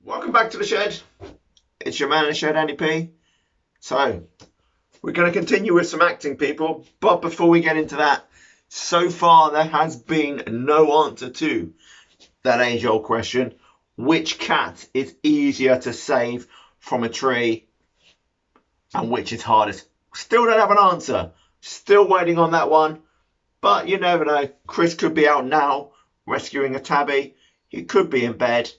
Welcome back to the shed. It's your man in the shed, Andy P. So, we're going to continue with some acting, people. But before we get into that, so far there has been no answer to that age-old question. Which cat is easier to save from a tree and which is hardest? Still don't have an answer. Still waiting on that one. But you never know. Chris could be out now rescuing a tabby. He could be in bed.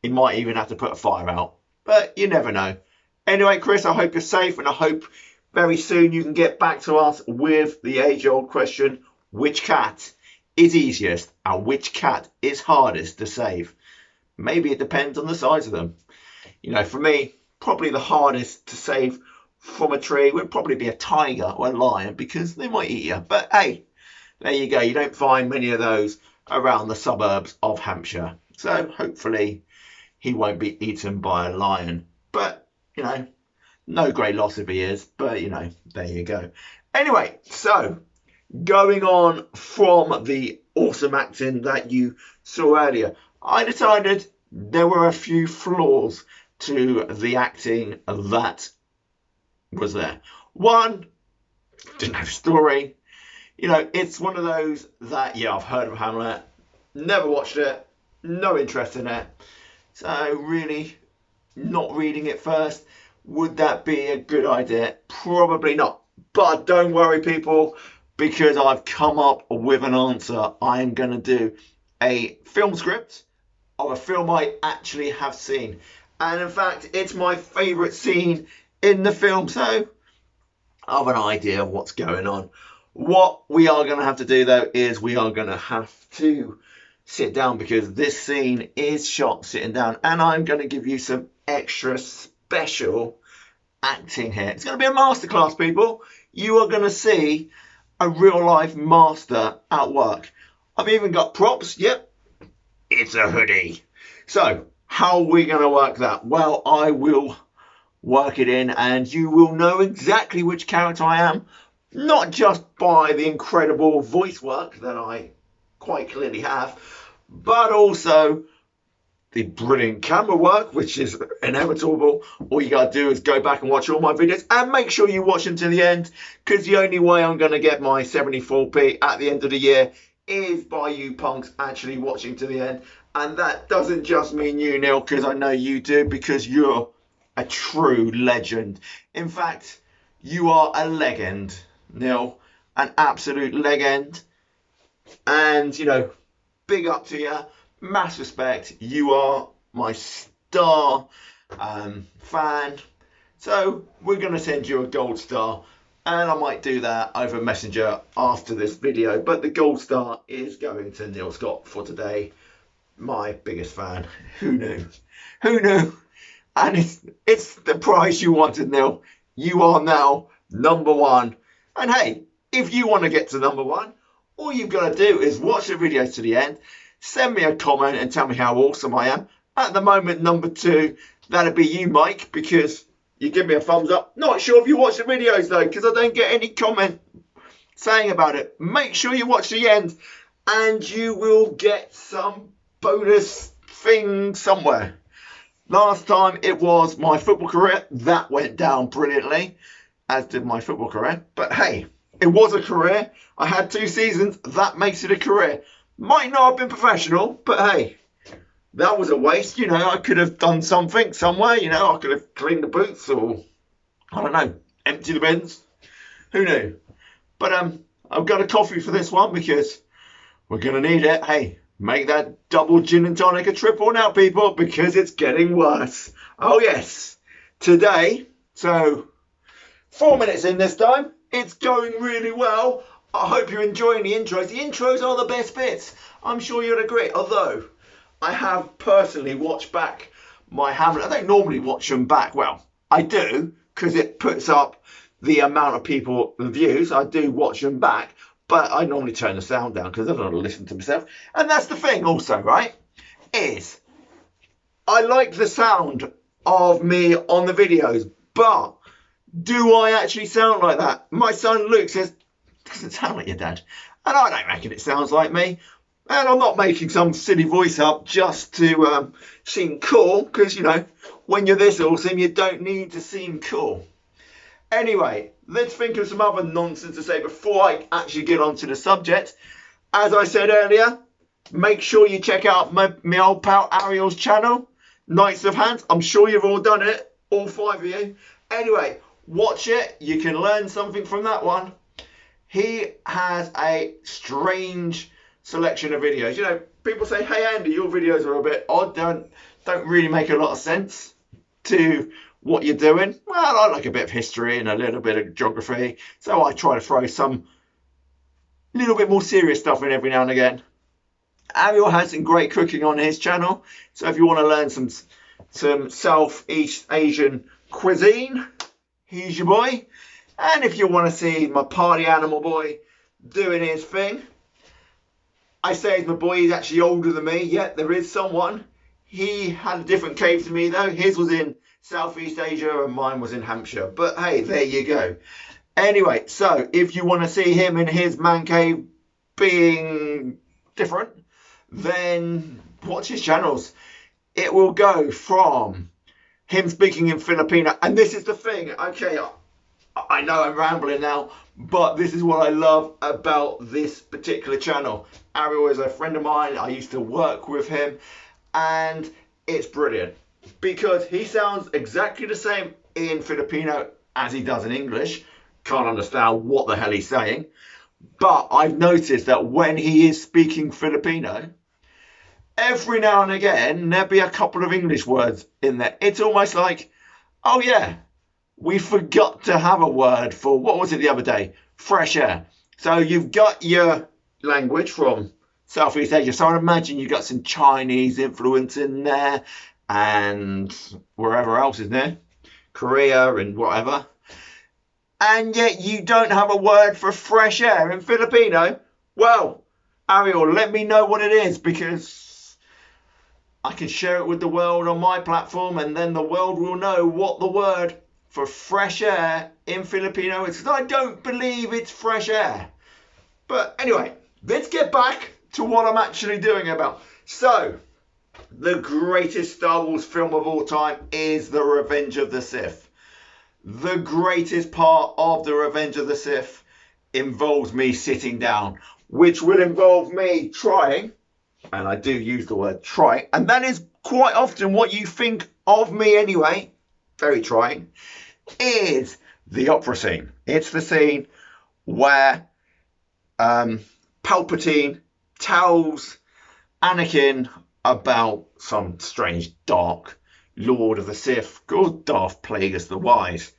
He might even have to put a fire out. But you never know. Anyway, Chris, I hope you're safe and I hope very soon you can get back to us with the age-old question. Which cat is easiest and which cat is hardest to save? Maybe it depends on the size of them. You know, for me, probably the hardest to save from a tree would probably be a tiger or a lion because they might eat you. But hey, there you go. You don't find many of those around the suburbs of Hampshire. So hopefully he won't be eaten by a lion. But, you know, no great loss if he is. But, you know, there you go. Anyway, so going on from the awesome acting that you saw earlier, I decided there were a few flaws to the acting that was there. One, didn't have a story. You know, it's one of those that, yeah, I've heard of Hamlet, never watched it, no interest in it. So really, not reading it first, would that be a good idea? Probably not. But don't worry, people, because I've come up with an answer. I'm going to do a film script of a film I actually have seen. And in fact, it's my favourite scene in the film. So I have an idea of what's going on. What we are going to have to do, though, is we are going to have to sit down because this scene is shot sitting down. And I'm going to give you some extra special acting here. It's going to be a masterclass, people. You are going to see a real-life master at work. I've even got props. Yep, it's a hoodie. So how are we going to work that? Well, I will work it in and you will know exactly which character I am. Not just by the incredible voice work that I quite clearly have, but also the brilliant camera work, which is inevitable. All you got to do is go back and watch all my videos and make sure you watch them to the end, because the only way I'm going to get my 74p at the end of the year is by you punks actually watching to the end. And that doesn't just mean you, Neil, because I know you do, because you're a true legend. In fact, you are a legend, Neil, an absolute legend. And, you know, big up to you, mass respect. You are my star fan. So we're going to send you a gold star. And I might do that over Messenger after this video. But the gold star is going to Neil Scott for today. My biggest fan. Who knew? Who knew? And it's the prize you wanted, Neil. You are now number one. And hey, if you want to get to number one, all you've got to do is watch the videos to the end, send me a comment and tell me how awesome I am. At the moment, number two, that'd be you, Mike, because you give me a thumbs up. Not sure if you watch the videos, though, because I don't get any comment saying about it. Make sure you watch the end and you will get some bonus thing somewhere. Last time it was my football career. That went down brilliantly, as did my football career. But hey, it was a career. I had 2 seasons. That makes it a career. Might not have been professional, but hey, that was a waste. You know, I could have done something somewhere. You know, I could have cleaned the boots or, I don't know, empty the bins. Who knew? But I've got a coffee for this one because we're going to need it. Hey, make that double gin and tonic a triple now, people, because it's getting worse. Oh, yes. Today, so 4 minutes in this time. It's going really well. I hope you're enjoying the intros. The intros are the best bits. I'm sure you'll agree. Although, I have personally watched back my Hamlet. I don't normally watch them back. Well, I do, because it puts up the amount of people, the views. I do watch them back. But I normally turn the sound down because I don't want to listen to myself. And that's the thing also, right? Is I like the sound of me on the videos. But do I actually sound like that? My son Luke says, doesn't sound like your dad. And I don't reckon it sounds like me. And I'm not making some silly voice up just to seem cool, because, you know, when you're this awesome, you don't need to seem cool. Anyway, let's think of some other nonsense to say before I actually get onto the subject. As I said earlier, make sure you check out my old pal Ariel's channel, Knights of Hands. I'm sure you've all done it, all 5 of you. Anyway, watch it. You can learn something from that one. He has a strange selection of videos. You know, people say, hey Andy, your videos are a bit odd, don't really make a lot of sense to what you're doing. Well, I like a bit of history and a little bit of geography, so I try to throw some little bit more serious stuff in every now and again. Ariel has some great cooking on his channel, so if you want to learn some Southeast Asian cuisine, he's your boy. And if you want to see my party animal boy doing his thing, I say he's my boy, he's actually older than me. Yet there is someone. He had a different cave to me though. His was in Southeast Asia and mine was in Hampshire. But hey, there you go. Anyway, so if you want to see him in his man cave being different, then watch his channels. It will go from him speaking in Filipino. And this is the thing. Okay, I know I'm rambling now, but this is what I love about this particular channel. Ariel is a friend of mine. I used to work with him, and it's brilliant because he sounds exactly the same in Filipino as he does in English. Can't understand what the hell he's saying, but I've noticed that when he is speaking Filipino, every now and again there'll be a couple of English words in there. It's almost like, oh yeah, we forgot to have a word for, what was it the other day? Fresh air. So you've got your language from Southeast Asia. So I imagine you've got some Chinese influence in there and wherever else is there, Korea and whatever. And yet you don't have a word for fresh air in Filipino. Well, Ariel, let me know what it is, because I can share it with the world on my platform, and then the world will know what the word for fresh air in Filipino is, because I don't believe it's fresh air. But anyway, let's get back to what I'm actually doing about. So, the greatest Star Wars film of all time is The Revenge of the Sith. The greatest part of The Revenge of the Sith involves me sitting down, which will involve me trying, and I do use the word try, and that is quite often what you think of me anyway, very trying, is the opera scene. It's the scene where Palpatine tells Anakin about some strange dark Lord of the Sith called Darth Plagueis the Wise.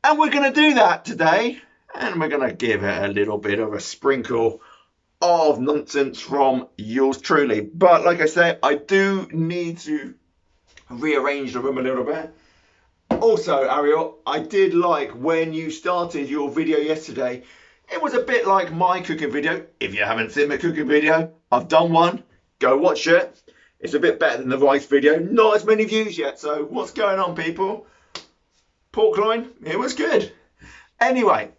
And we're going to do that today, and we're going to give it a little bit of a sprinkle of nonsense from yours truly. But like I say, I do need to rearrange the room a little bit. Also, Ariel, I did like when you started your video yesterday. It was a bit like my cooking video. If you haven't seen my cooking video, I've done one. Go watch it. It's a bit better than the rice video. Not as many views yet, so what's going on, people? Pork loin, it was good. Anyway,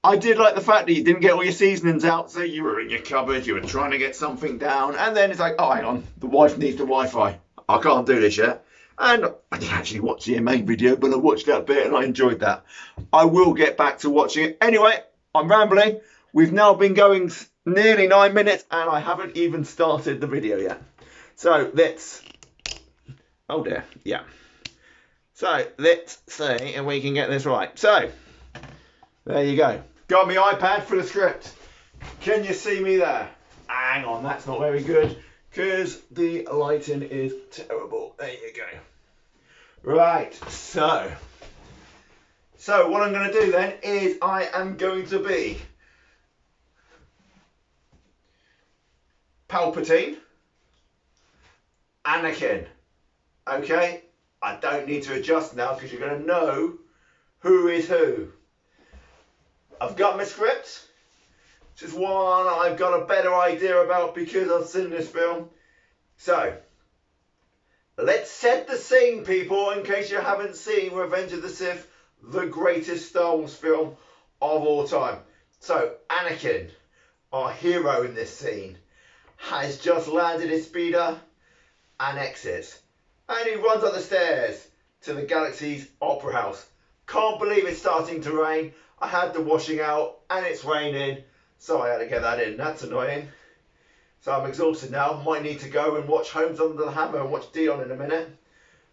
I did like the fact that you didn't get all your seasonings out, so you were in your cupboard, you were trying to get something down, and then it's like, oh, hang on, the wife needs the Wi-Fi. I can't do this yet. And I didn't actually watch the main video, but I watched that bit and I enjoyed that. I will get back to watching it. Anyway, I'm rambling. We've now been going nearly 9 minutes and I haven't even started the video yet. So let's, oh dear, yeah. So let's see if we can get this right. So there you go. Got my iPad for the script. Can you see me there? Hang on, that's not very good because the lighting is terrible. There you go. Right, so what I'm going to do then is I am going to be Palpatine, Anakin. Okay, I don't need to adjust now because you're going to know who is who. I've got my script, which is one I've got a better idea about because I've seen this film. So, let's set the scene, people, in case you haven't seen Revenge of the Sith, the greatest Star Wars film of all time. So, Anakin, our hero in this scene, has just landed his speeder and exits. And he runs up the stairs to the Galaxy's Opera House. Can't believe it's starting to rain. I had the washing out and it's raining, so I had to get that in. That's annoying. So I'm exhausted now. Might need to go and watch Holmes Under the Hammer and watch Dion in a minute.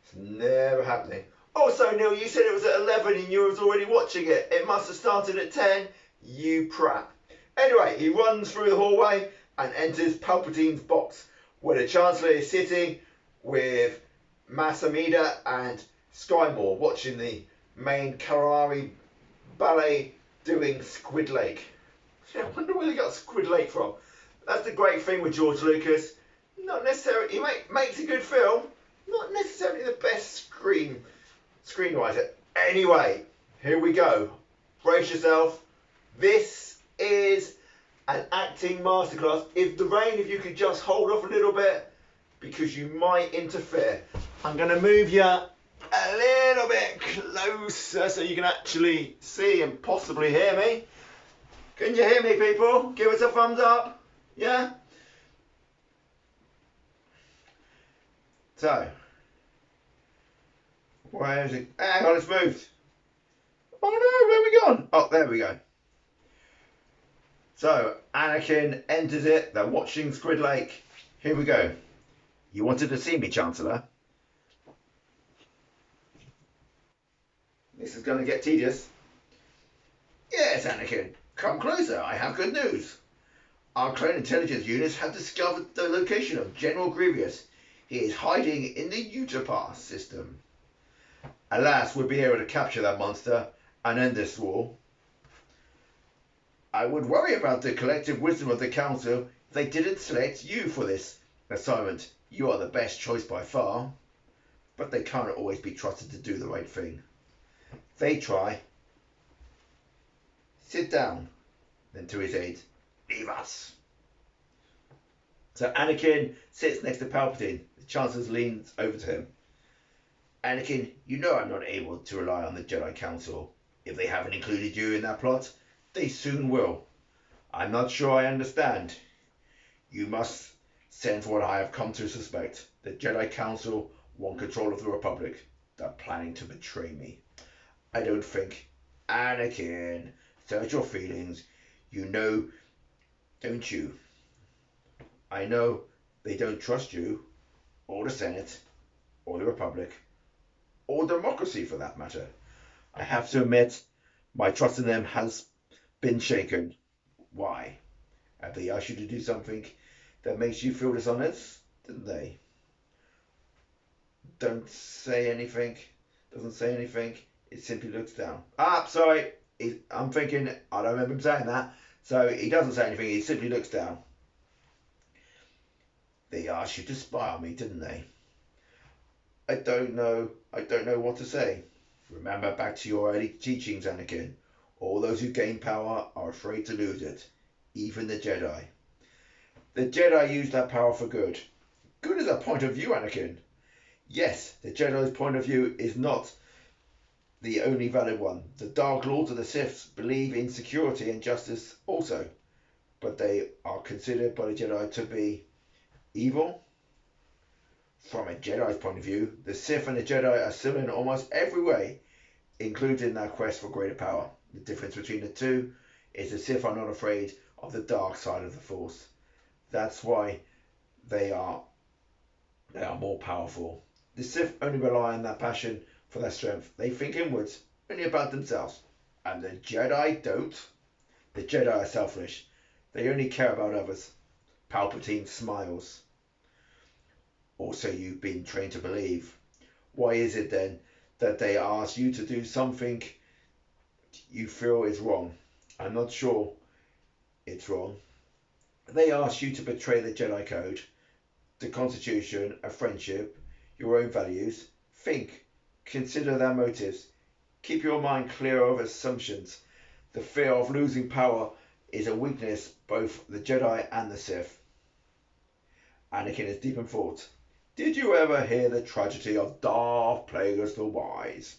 It's never happening. Also, Neil, you said it was at 11 and you was already watching it. It must have started at 10. You prat. Anyway, he runs through the hallway and enters Palpatine's box, where the Chancellor is sitting with Mas Amedda and Skymore watching the main Kalari ballet doing Squid Lake. I wonder where they got Squid Lake from. That's the great thing with George Lucas. Not necessarily, he makes a good film, not necessarily the best screenwriter. Anyway, here we go. Brace yourself. This is an acting masterclass. If you could just hold off a little bit, because you might interfere. I'm going to move you a little bit closer so you can actually see and possibly hear me. Can you hear me, people? Give us a thumbs up. Yeah? So, where is it? Hang on, it's moved. Oh no, where are we gone? Oh, there we go. So, Anakin enters it. They're watching Squid Lake. Here we go. You wanted to see me, Chancellor? This is going to get tedious. Yes, Anakin. Come closer. I have good news. Our clone intelligence units have discovered the location of General Grievous. He is hiding in the Utapau system. Alas, we'll be able to capture that monster and end this war. I would worry about the collective wisdom of the Council if they didn't select you for this assignment. You are the best choice by far. But they can't always be trusted to do the right thing. They try. Sit down. Then to his aide. Leave us. So Anakin sits next to Palpatine. The Chancellor leans over to him. Anakin, you know I'm not able to rely on the Jedi Council. If they haven't included you in that plot, they soon will. I'm not sure I understand. You must sense what I have come to suspect. The Jedi Council want control of the Republic. They're planning to betray me. I don't think. Anakin, search your feelings. You know, don't you? I know they don't trust you, or the Senate, or the Republic, or democracy for that matter. I have to admit, my trust in them has been shaken. Why? Have they asked you to do something that makes you feel dishonest? Didn't they? Don't say anything. Doesn't say anything. It simply looks down. Sorry. I'm thinking, I don't remember him saying that. So he doesn't say anything. He simply looks down. They asked you to spy on me, didn't they? I don't know what to say. Remember back to your early teachings, Anakin. All those who gain power are afraid to lose it. Even the Jedi. The Jedi use that power for good. Good is a point of view, Anakin. Yes, the Jedi's point of view is not the only valid one. The Dark Lords of the Sith believe in security and justice also. But they are considered by the Jedi to be evil. From a Jedi's point of view, the Sith and the Jedi are similar in almost every way, including their quest for greater power. The difference between the two is the Sith are not afraid of the dark side of the Force. That's why they are more powerful. The Sith only rely on their passion for their strength. They think inwards, only about themselves. And the Jedi don't. The Jedi are selfish. They only care about others. Palpatine smiles. Also, you've been trained to believe. Why is it then that they ask you to do something you feel is wrong? I'm not sure it's wrong. They ask you to betray the Jedi Code, the Constitution, a friendship, your own values. Think. Consider their motives. Keep your mind clear of assumptions. The fear of losing power is a weakness both the Jedi and the Sith. Anakin is deep in thought. Did you ever hear the tragedy of Darth Plagueis the Wise?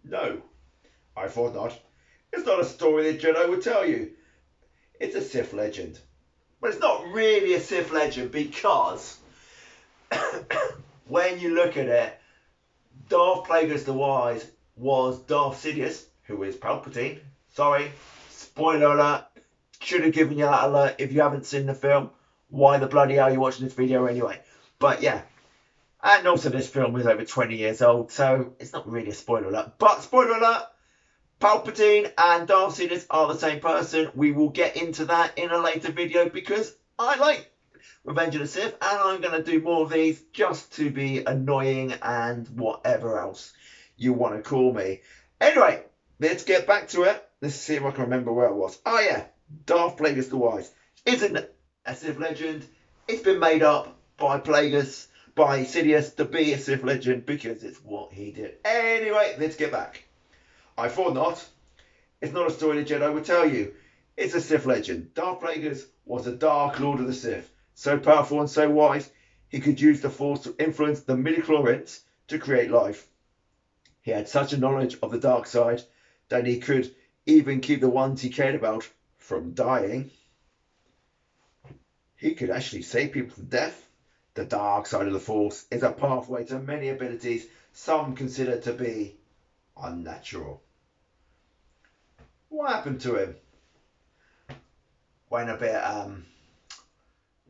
No, I thought not. It's not a story the Jedi would tell you. It's a Sith legend. But it's not really a Sith legend because when you look at it, Darth Plagueis the Wise was Darth Sidious, who is Palpatine. Sorry, spoiler alert. Should have given you that alert if you haven't seen the film. Why the bloody hell are you watching this video anyway? But yeah. And also this film is over 20 years old, so it's not really a spoiler alert. But spoiler alert, Palpatine and Darth Sidious are the same person. We will get into that in a later video because I like Revenge of the Sith and I'm going to do more of these just to be annoying and whatever else you want to call me. Anyway, let's get back to it. Let's see if I can remember where it was. Oh yeah, Darth Plagueis the Wise isn't a Sith legend. It's been made up by Sidious to be a Sith legend because it's what he did. Anyway, let's get back. I thought not. It's not a story the Jedi would tell you. It's a Sith legend. Darth Plagueis was a Dark Lord of the Sith. So powerful and so wise, he could use the Force to influence the midi-chlorians to create life. He had such a knowledge of the dark side that he could even keep the ones he cared about from dying. He could actually save people from death. The dark side of the Force is a pathway to many abilities some consider to be unnatural. What happened to him? Went a bit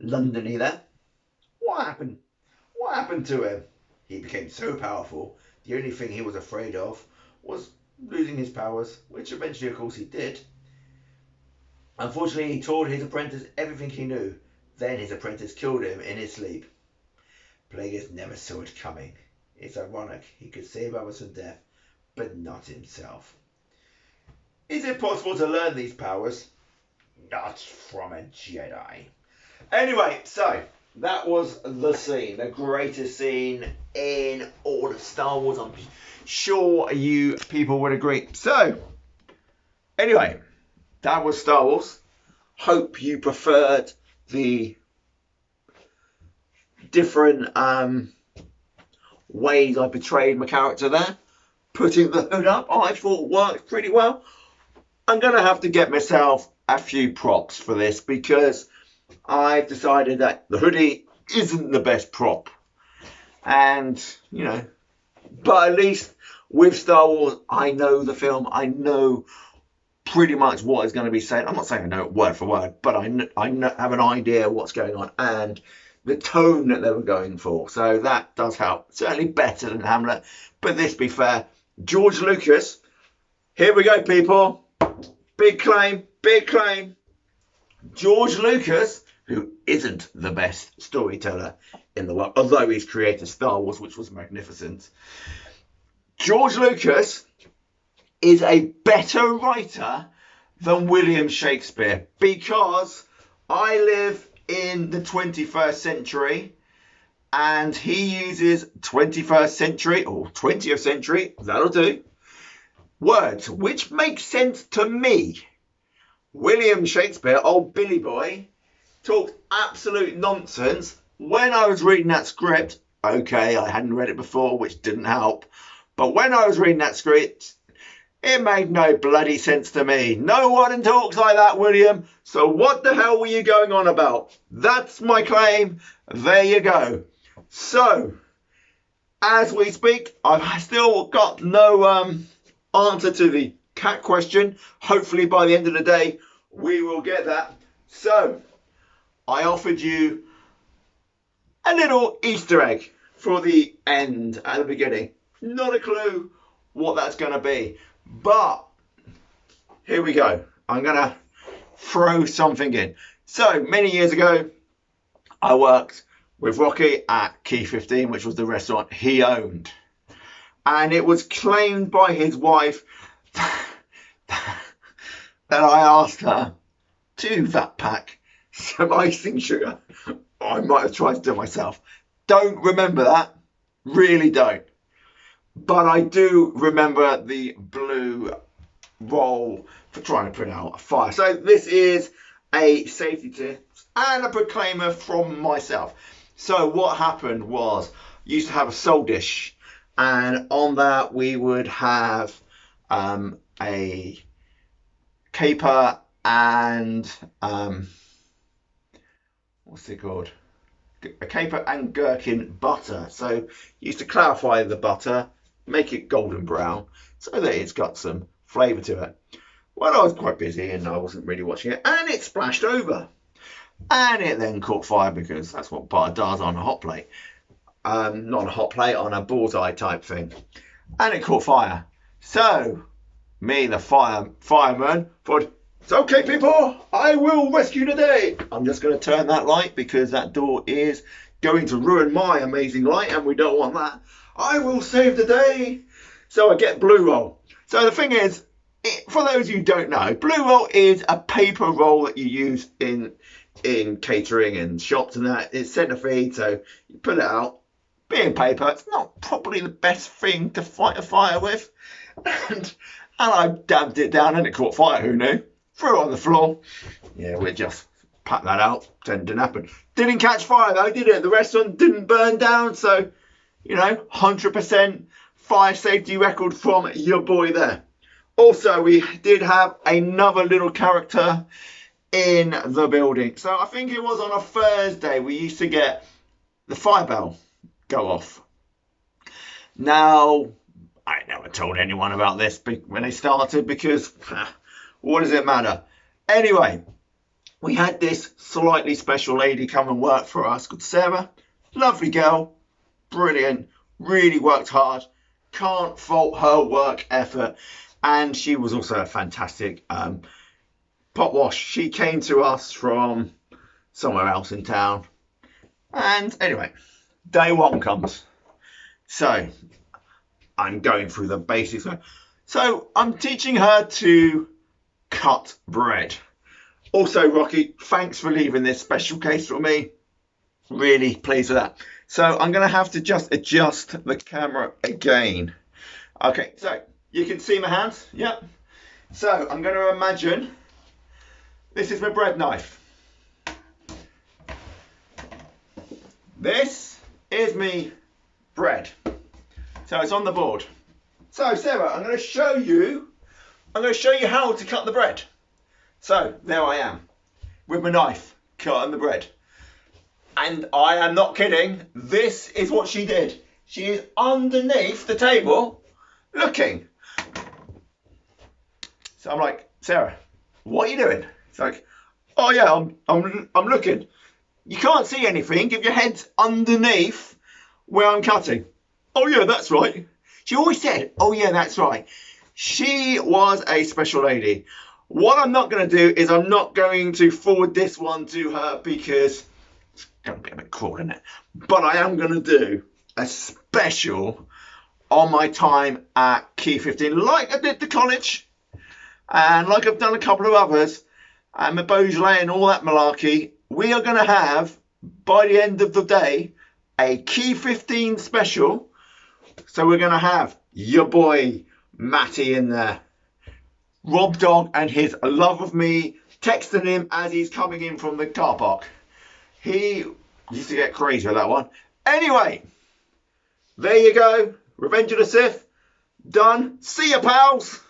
London-y there. What happened? What happened to him? He became so powerful, the only thing he was afraid of was losing his powers, which eventually, of course, he did. Unfortunately, he told his apprentice everything he knew. Then his apprentice killed him in his sleep. Plagueis never saw it coming. It's ironic. He could save others from death, but not himself. Is it possible to learn these powers? Not from a Jedi. Anyway, so that was the scene, the greatest scene in all of Star Wars. I'm sure you people would agree. So, anyway, that was Star Wars. Hope you preferred the different ways I portrayed my character there. Putting the hood up, I thought worked pretty well. I'm going to have to get myself a few props for this because I've decided that the hoodie isn't the best prop. And, you know, but at least with Star Wars, I know the film. I know pretty much what is going to be said. I'm not saying I know it word for word, but I have an idea what's going on and the tone that they were going for. So that does help. Certainly better than Hamlet. But this be fair, George Lucas, here we go, people. Big claim, big claim. George Lucas, who isn't the best storyteller in the world, although he's created Star Wars, which was magnificent. George Lucas is a better writer than William Shakespeare because I live in the 21st century and he uses 21st century or 20th century, that'll do, words which make sense to me. William Shakespeare, old Billy Boy, talked absolute nonsense. When I was reading that script, okay, I hadn't read it before, which didn't help, but when I was reading that script, it made no bloody sense to me. No one talks like that, William. So what the hell were you going on about? That's my claim. There you go. So, as we speak, I've still got no answer to the cat question. Hopefully by the end of the day, we will get that. So, I offered you a little Easter egg for the end at the beginning. Not a clue what that's going to be. But here we go. I'm going to throw something in. So many years ago, I worked with Rocky at Key 15, which was the restaurant he owned. And it was claimed by his wife that I asked her to that pack some icing sugar. I might have tried to do it myself. Don't remember that. Really don't. But I do remember the blue roll for trying to put out a fire. So this is a safety tip and a proclaimer from myself. So what happened was, used to have a soul dish, and on that we would have a caper and what's it called? A caper and gherkin butter. So used to clarify the butter, make it golden brown, so that it's got some flavour to it. Well, I was quite busy and I wasn't really watching it, and it splashed over. And it then caught fire because that's what butter does on a hot plate. Not on a hot plate, on a bullseye type thing. And it caught fire. So, me, the fireman, thought, it's okay, people, I will rescue the day. I'm just going to turn that light because that door is going to ruin my amazing light and we don't want that. I will save the day. So I get Blue Roll. So the thing is, for those of you who don't know, Blue Roll is a paper roll that you use in catering and shops and that. It's centre feed, so you pull it out. Being paper, it's not probably the best thing to fight a fire with. And I dabbed it down and it caught fire, who knew? Threw it on the floor. Yeah, we just packed that out. Didn't happen. Didn't catch fire though, did it? The restaurant didn't burn down, so, 100% fire safety record from your boy there. Also, we did have another little character in the building. So I think it was on a Thursday we used to get the fire bell go off. Now, I never told anyone about this when they started because what does it matter? Anyway, we had this slightly special lady come and work for us called Sarah. Lovely girl, brilliant, really worked hard. Can't fault her work effort. And she was also a fantastic pot wash. She came to us from somewhere else in town. And anyway, day one comes. So I'm going through the basics. So I'm teaching her to cut bread. Also, Rocky, thanks for leaving this special case for me. Really pleased with that. So I'm going to have to just adjust the camera again. Okay, so you can see my hands. Yep. So I'm going to imagine this is my bread knife. This is me bread. So it's on the board. So Sarah, I'm going to show you how to cut the bread. So there I am with my knife cutting the bread. And I am not kidding. This is what she did. She is underneath the table looking. So I'm like, Sarah, what are you doing? It's like, oh yeah, I'm looking. You can't see anything if your head's underneath where I'm cutting. Oh yeah, that's right. She always said, oh yeah, that's right. She was a special lady. What I'm not going to do is I'm not going to forward this one to her because it's going to be a bit cruel, isn't it? But I am going to do a special on my time at Key 15, like I did the college, and like I've done a couple of others, and my Beaujolais and all that malarkey. We are going to have, by the end of the day, a Key 15 special. So we're going to have your boy Matty in there, Rob Dog and his love of me, texting him as he's coming in from the car park. He used to get crazy with that one. Anyway, there you go. Revenge of the Sith. Done. See ya, pals.